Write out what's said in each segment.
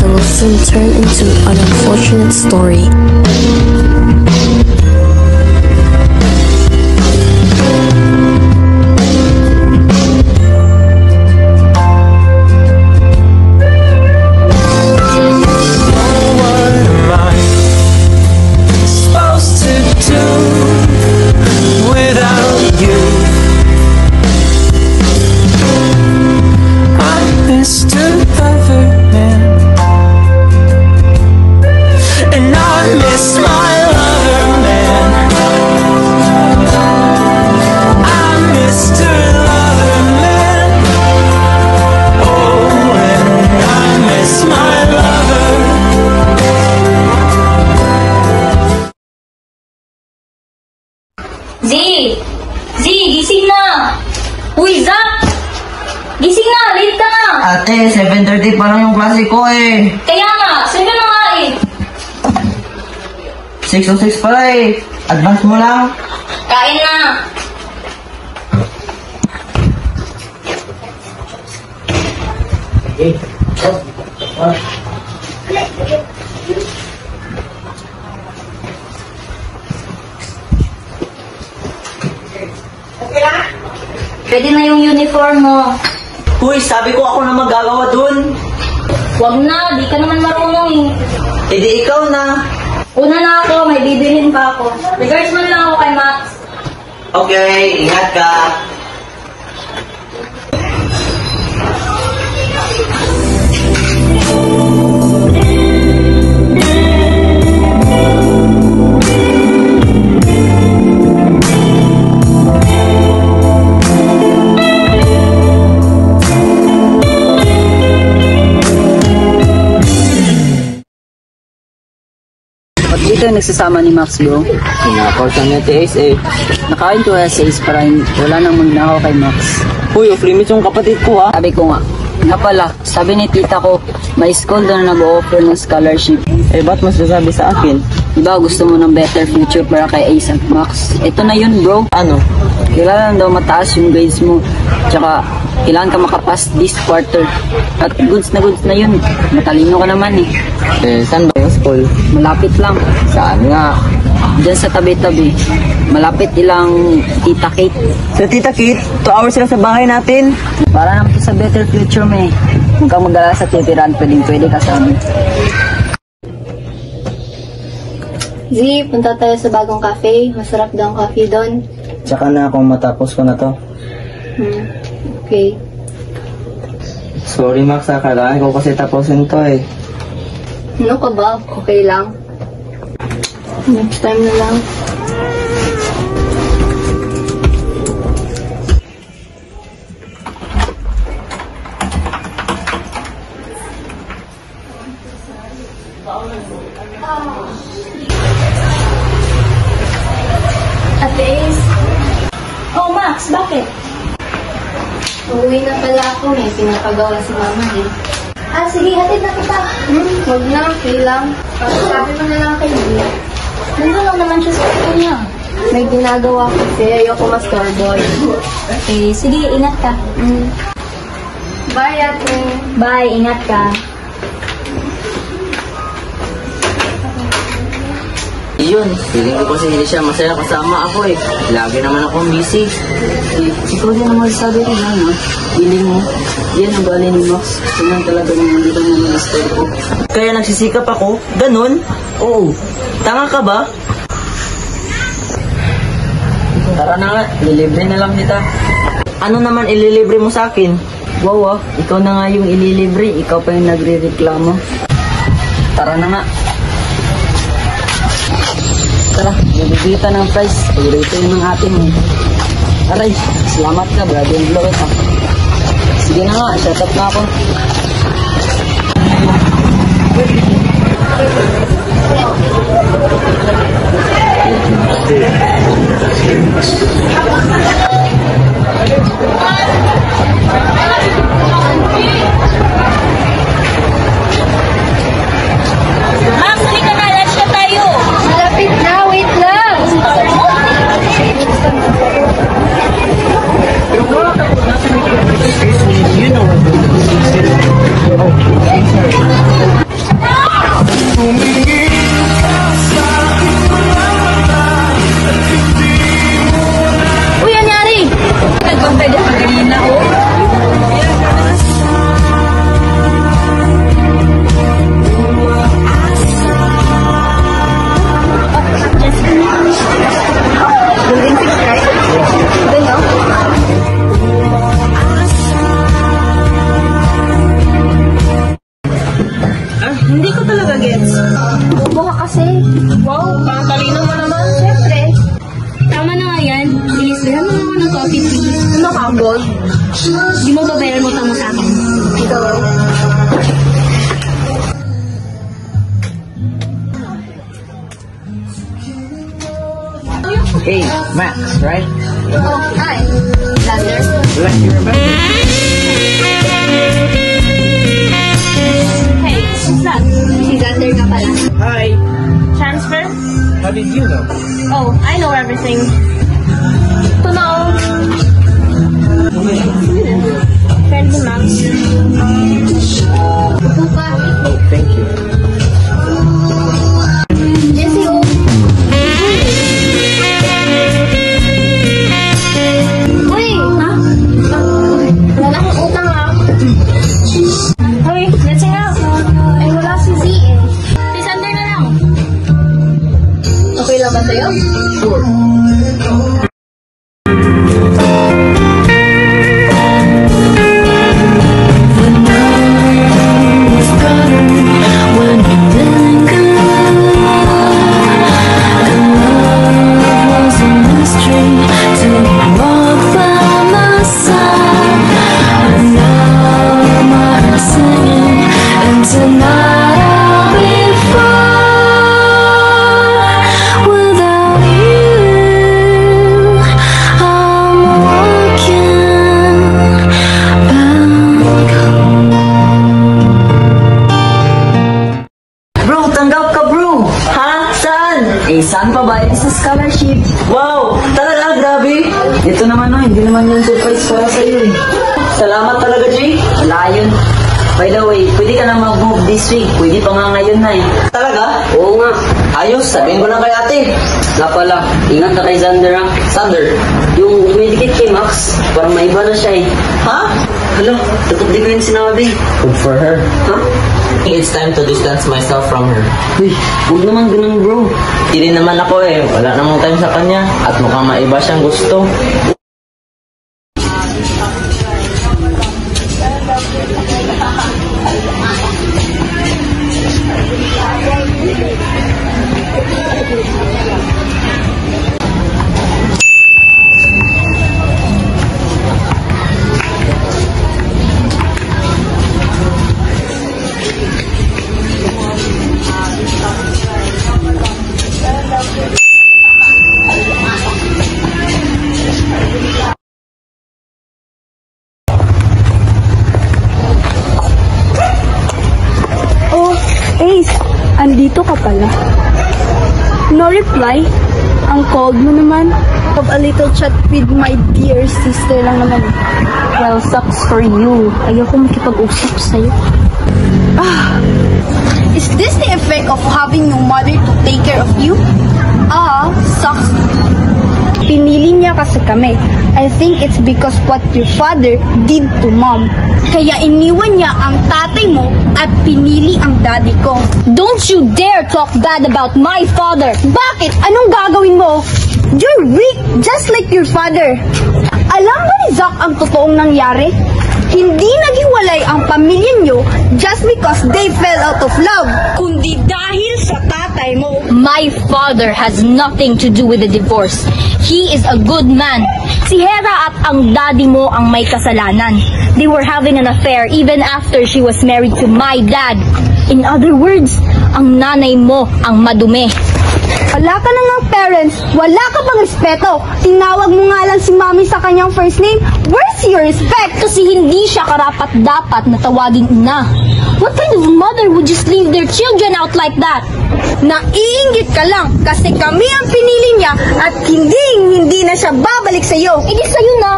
and will soon turn into an unfortunate story. Z, gising na! Uy, Zach! Gising na! Late ka na! Ate, 7:30 pa lang yung klase ko eh. Kaya nga, 7 na nga eh. 6:06 pala eh. Advance mo lang. Kain na! Okay. Pwede na yung uniform mo. Uy, sabi ko ako na magagawa dun. Wag na, di ka naman marunong eh. E di ikaw na. Una na ako, may bibilhin pa ako. Regards mo lang ako kay Max. Okay, ingat ka. Dito yung nagsasama ni Max, bro. Sinakaw siya niya TS eh. Nakain ko sa Ace para wala nang magnakaw kay Max. Uy, off-limits yung kapatid ko ha. Sabi ko nga pala, sabi ni tita ko, may school doon na nag-o-offer ng scholarship. Eh, ba't mas nasabi sa akin? Diba gusto mo ng better future para kay Ace at Max? Ito na yun, bro. Ano? Kailangan daw mataas yung grades mo. Tsaka, kailangan ka makapass this quarter. At goods na yun. Matalino ka naman eh. Eh, saan ba yung school? Malapit lang. Saan nga? Diyan sa tabi-tabi. Malapit ilang Tita Kate. Sa Tita Kit, 2 hours sila sa bahay natin. Para naman to sa better future mo eh. Huwag kang mag-alala sa titiran, pwede ka sa amin. Z, punta tayo sa bagong cafe. Masarap daw ang coffee doon. Tsaka na kung matapos ko na to. Okay. Sorry Max, kailangan ko kasi tapusin to eh. Ano ka ba? Okay lang. Next time na lang. Ate Ace. Oh, Max, bakit? Uuwi na pala ako. May pinapagawa si mama eh. Sige, hatid na kita. Huwag na, okay lang. Sabi mo na lang kay Bea. Nandun lang naman siya sa kanya. May ginagawa kasi, ayoko ma-storeboy. Okay, sige, ingat ka. Bye, ate. Bye, ingat ka. Yun, feeling ko kasi hindi siya masaya kasama ako eh. Lagi naman akong busy. Ikaw din naman sabi ko na, no? Feeling mo, yan ang bali ni Max. Tingnan talaga niya hindi lang naman gusto ko. Kaya nagsisikap ako? Ganon? Oo. Tanga ka ba? Tara na nga, lilibre na lang kita. Ano naman ililibre mo sa akin? Wow, ikaw na nga yung ililibre, ikaw pa yung nagre-reklamo. Tara na nga. Tara, bibigyan kita ng price. Paborito yun ng ating eh. Aray, salamat ka, brother and blow it ha. Sige na nga, shut up na ako. Max, halika na. Lunch na tayo. Malapit na. Wait lang. You know what? Hindi ko talaga gets. Bobo ka kasi. Wow, parang talino mo naman. Siyempre. Tama na nga yan. Bilis lang mo ako ng coffee, please. Ano ka, Gold? Di mo babayaran mo tama sa akin. Ikaw. Hey, Max, right? Oh, hi. Lander. Glad you remember. Hey, what's that? Si Lander ka pala. Hi. Transfer? How did you know? Oh, I know everything. Ito na oh. Friend ni Max. Upo ka. Oh, thank you. Jesse, oh. Uy! Ha? Wala akong utang, ha? Hoy, let's hang out. Ay, wala si Z, eh. Si Sander na lang. Okay lang ba sa'yo? Sure. Bro, tanggap ka bro! Ha? Saan? Eh, saan pa ba? Sa scholarship. Wow! Talaga, grabe! Ito naman oh, hindi naman yung surprise para sa'yo eh. Salamat talaga, Jay. Wala yun. By the way, pwede ka na mag-move this week. Pwede pa nga ngayon na eh. Talaga? Oo nga. Ayos, sabihin ko na kay ate. Nga pala, ingat ka kay Xander ha. Sander. Yung medikit kay Max, parang may iba na siya eh. Ha? Hala, takot di ko yun sinabi. Good for her. Ha? It's time to distance myself from her. Uy, huwag naman ganun bro. Hindi naman ako eh. Wala namang time sa kanya. At mukhang maiba siyang gusto. Oh, Ace, andito ka pala. No reply? Ang cold mo naman. Have a little chat with my dear sister lang naman. Well, sucks for you. Ayoko makipag-usap sa'yo. Is this the effect of having no mother to take care of you? Sucks. Pinili niya kasi kami. I think it's because what your father did to mom. Kaya iniwan niya ang tatay mo at pinili ang daddy ko. Don't you dare talk bad about my father! Bakit? Anong gagawin mo? You're weak, just like your father. Alam ba ni Zach ang totoong nangyari? Hindi naghiwalay ang pamilya niyo just because they fell out of love, kundi dahil sa tatay mo. My father has nothing to do with the divorce. He is a good man. Si Hera at ang daddy mo ang may kasalanan. They were having an affair even after she was married to my dad. In other words, ang nanay mo ang madumi. Wala ka na ng parents, wala ka bang respeto? Tinawag mo nga lang si mommy sa kanyang first name. Where's your respect? Kasi hindi siya karapat-dapat na tawaging ina. What kind of mother would just leave their children out like that? Naiinggit ka lang kasi kami ang pinili niya at hindi na siya babalik sa iyo. Eh di sa'yo na.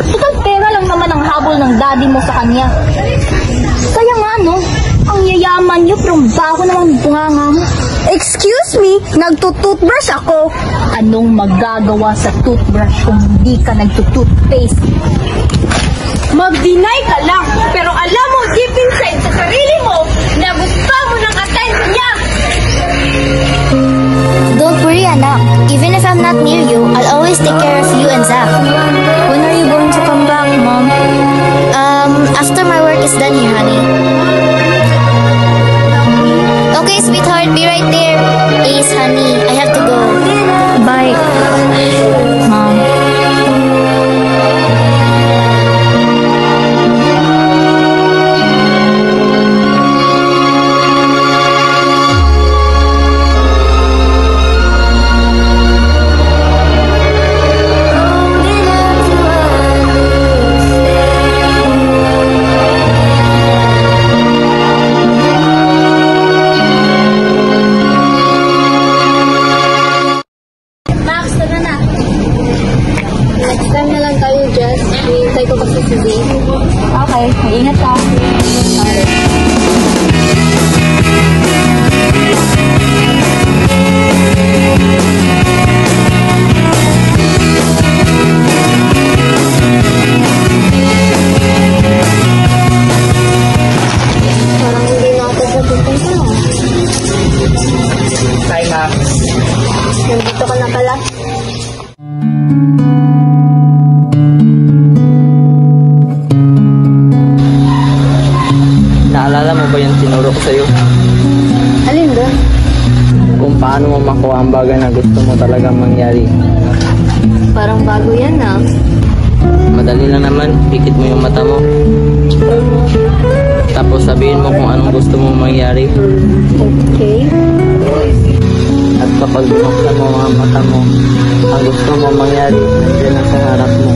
Total pera lang naman ang habol ng daddy mo sa kanya. Kaya nga no, ang yayaman niyo pero baho naman bunganga mo. Excuse me, nagtutoothbrush ako. Anong magagawa sa toothbrush kung hindi ka nagtutoothpaste? Mag-deny ka lang, pero alam mo deep inside sa sarili mo na gusto mo ng attention niya. Don't worry, anak. Even if I'm not near you, I'll always take care of you and Zach. When are you going to come back, Mom? After my work is done here, honey. Hi, Max. Nandito ka na pala. Naalala mo ba yung tinuro ko sa'yo? Alin doon? Kung paano mo makuha ang bagay na gusto mo talagang mangyari. Parang bago yan ah. Madali lang naman, pikit mo yung mata mo. Tapos sabihin mo kung anong gusto mo mangyari. Okay. At kapag binuksan mo ang mata mo, ang gusto mo mangyari, nandiyan na sa harap mo.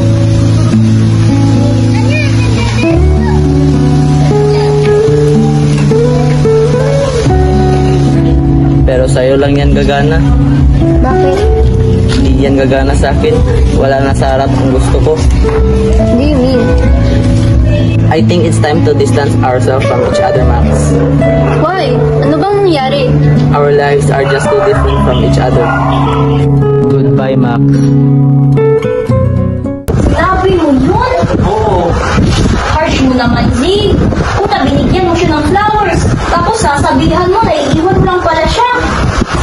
Pero sa'yo lang yan gagana. Bakit? Hindi yan gagana sa akin. Wala na sa harap ang gusto ko. What do you mean? I think it's time to distance ourselves from each other, Max. Why? Ano bang nangyari? Our lives are just too different from each other. Goodbye, Max. Grabe mo yun! Oo. Harsh mo naman, Z. Puta, binigyan mo siya ng flowers. Tapos sasabihan mo na iiwan mo lang pala siya.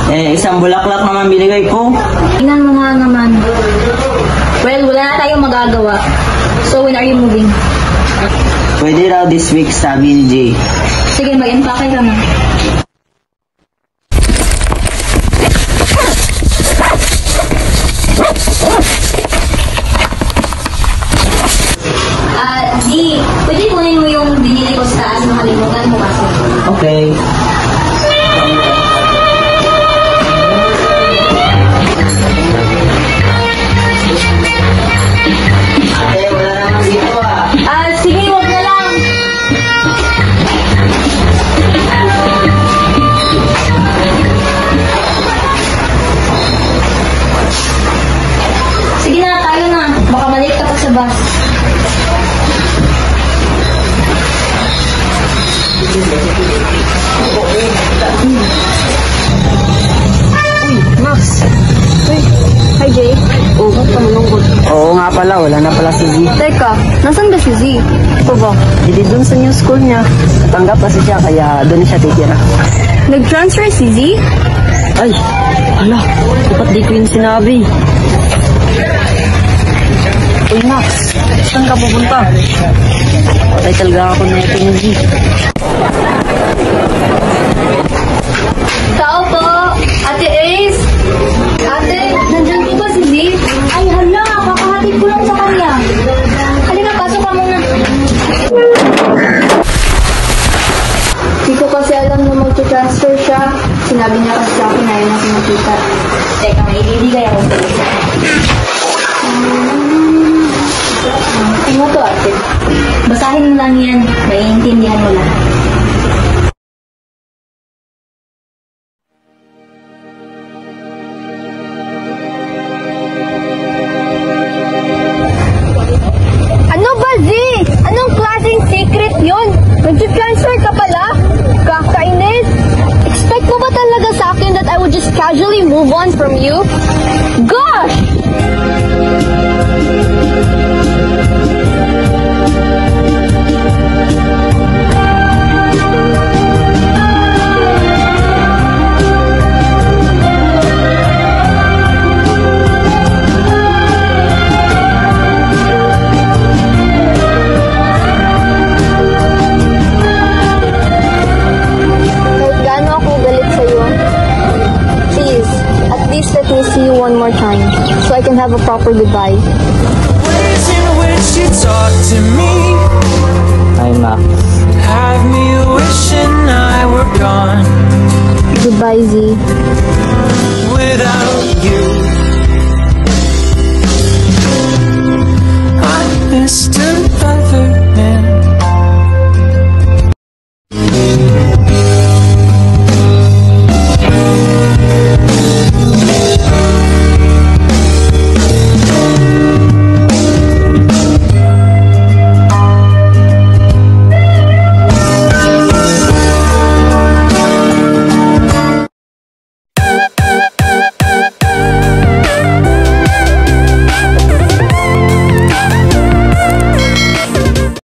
Isang bulaklak naman binigay ko. Tingnan mo nga naman. Well, wala na tayong magagawa. So, when are you moving? Pwede raw this week, sabi ni Jay. Sige, mag-empake ka na. Z, pwede kunin mo yung binili ko sa taas, makalimutan mo kasi. Okay. Wala naman dito ah. Sige, wag na lang. Sige na, tayo na. Baka balik ka pa sa bus. Max. Uy. Hi, Jay. Oh, Ba't ka malungkot? oo nga pala, wala na pala si Z. Teka, nasan ba si Z? Ito ba? Hindi dun sa new school niya. Tanggap kasi siya, kaya doon siya titira. Nag-transfer si Z? Ay, hala, dapat di ko yun sinabi. Uy, Max, saan ka pupunta? Patay talaga ako na ito ni Z. Tao po! Ate Ace! Ate, nandyan po ba si Z? Ay, hala, kakahatid ko lang sa kanya. Halika, pasok ka muna. Hindi ko kasi alam na mag-transfer siya. Sinabi niya kasi sa akin na yun ang nakita. Teka, may ibibigay ako sa isa. Ano to, ate? Basahin mo lang yan. Maiintindihan mo lang. Ano ba, Z? Anong klaseng secret yun? Nag-transfer ka pala? Kakainis? Expect mo ba talaga sa akin that I would just casually move on from you? Gosh! Kahit gaano ako galit sa'yo, please, at least let me see you one more time so I can have a proper goodbye. Ways in which you talk to me Hi, Max. have me wishing I were gone Goodbye, Z. without you. I'm Mr. Other Man.